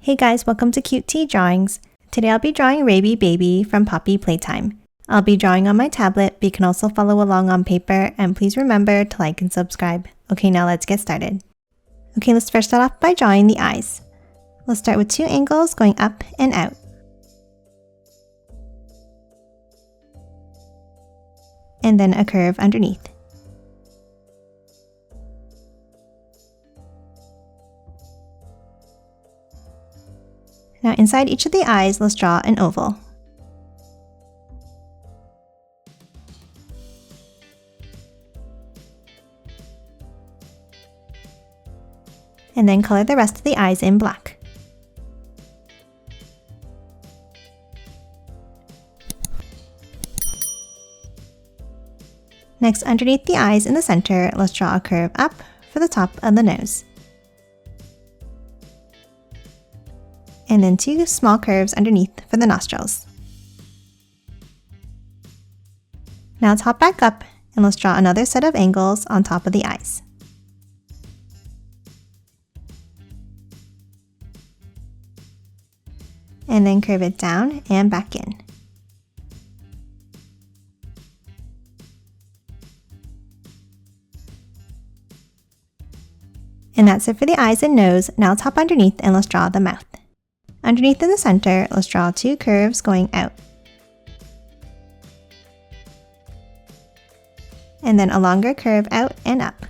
Hey guys, welcome to Cute Tea Drawings. Today I'll be drawing Rabie Baby from Poppy Playtime. I'll be drawing on my tablet, but you can also follow along on paper, and please remember to like and subscribe. Okay, now let's get started. Okay, let's first start off by drawing the eyes. Let's start with two angles going up and out. And then a curve underneath. Now inside each of the eyes, let's draw an oval. And then color the rest of the eyes in black. Next, underneath the eyes in the center, let's draw a curve up for the top of the nose. And then two small curves underneath for the nostrils. Now let's hop back up and let's draw another set of angles on top of the eyes. And then curve it down and back in. And that's it for the eyes and nose. Now let's hop underneath and let's draw the mouth. Underneath in the center, let's draw two curves going out. And then a longer curve out and up.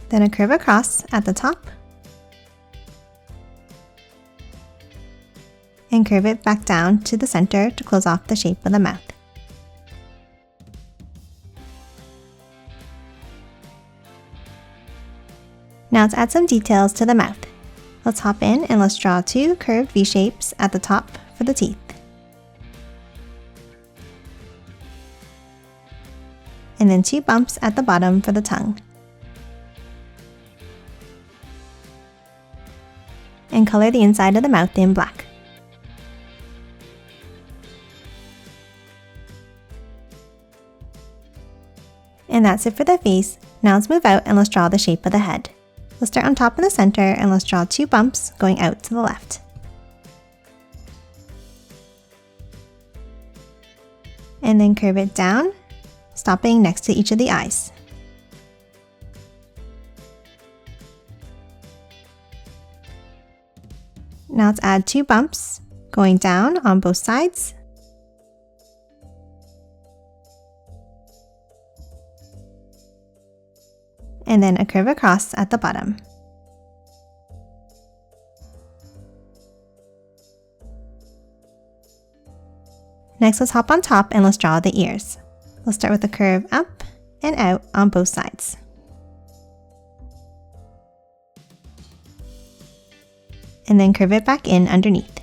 Then a curve across at the top. And curve it back down to the center to close off the shape of the mouth. Now let's add some details to the mouth. Let's hop in and let's draw two curved V-shapes at the top for the teeth. And then two bumps at the bottom for the tongue. And color the inside of the mouth in black. And that's it for the face. Now let's move out and let's draw the shape of the head. Let's start on top in the center and let's draw two bumps going out to the left. And then curve it down, stopping next to each of the eyes. Now let's add two bumps going down on both sides. And then a curve across at the bottom. Next, let's hop on top and let's draw the ears. Let's start with a curve up and out on both sides. And then curve it back in underneath.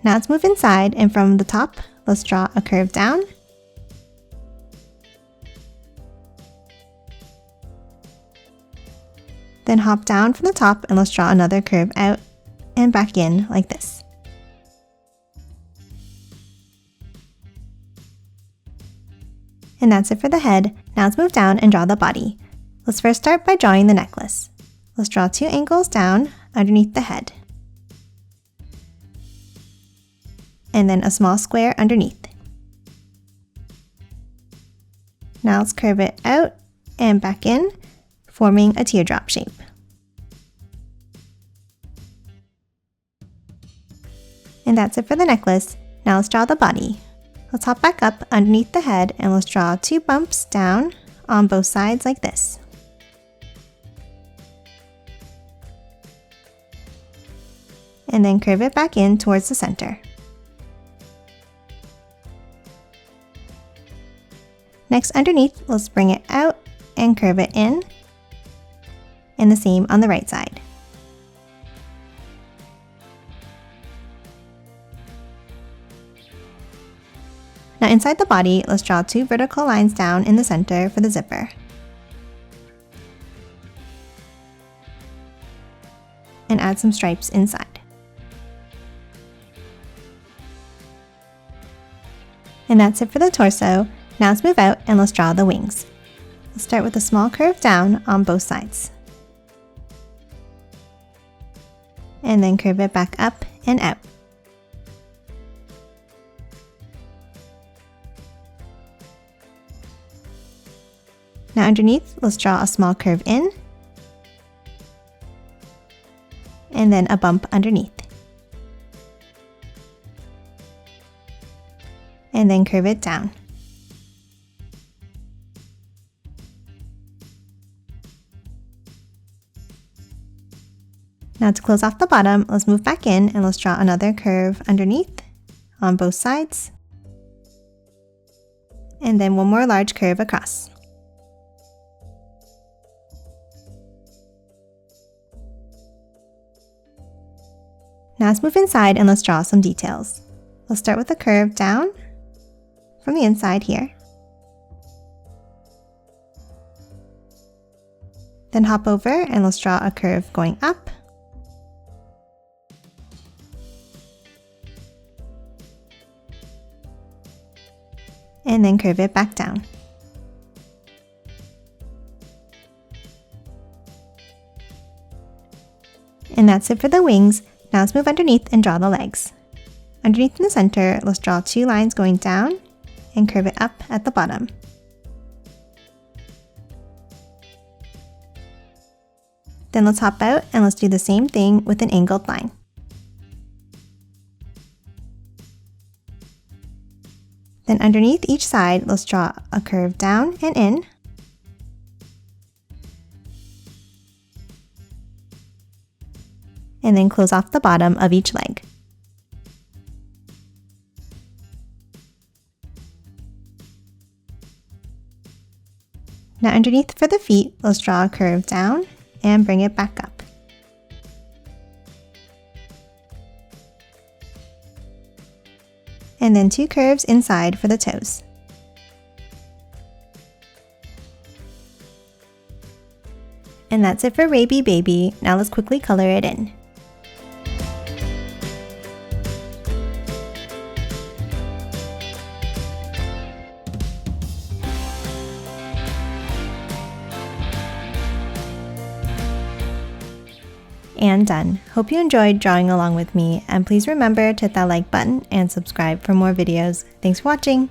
Now let's move inside, and from the top, let's draw a curve down. Then hop down from the top and let's draw another curve out and back in like this. And that's it for the head. Now let's move down and draw the body. Let's first start by drawing the necklace. Let's draw two angles down underneath the head. And then a small square underneath. Now let's curve it out and back in, forming a teardrop shape. And that's it for the necklace. Now let's draw the body. Let's hop back up underneath the head and let's draw two bumps down on both sides like this. And then curve it back in towards the center. Next, underneath, let's bring it out and curve it in, and the same on the right side. Now inside the body, let's draw two vertical lines down in the center for the zipper. And add some stripes inside. And that's it for the torso. Now let's move out and let's draw the wings. Let's start with a small curve down on both sides. And then curve it back up and out. Now underneath, let's draw a small curve in, and then a bump underneath. And then curve it down. Now to close off the bottom, let's move back in and let's draw another curve underneath on both sides. And then one more large curve across. Now let's move inside and let's draw some details. Let's start with a curve down from the inside here. Then hop over and let's draw a curve going up. And then curve it back down. And that's it for the wings. Now let's move underneath and draw the legs. Underneath in the center, let's draw 2 lines going down and curve it up at the bottom. Then let's hop out and let's do the same thing with an angled line. Then underneath each side, let's draw a curve down and in. And then close off the bottom of each leg. Now underneath for the feet, let's draw a curve down and bring it back up. And then 2 curves inside for the toes. And that's it for Rabie Baby. Now let's quickly color it in. And done. Hope you enjoyed drawing along with me, and please remember to hit that like button and subscribe for more videos. Thanks for watching!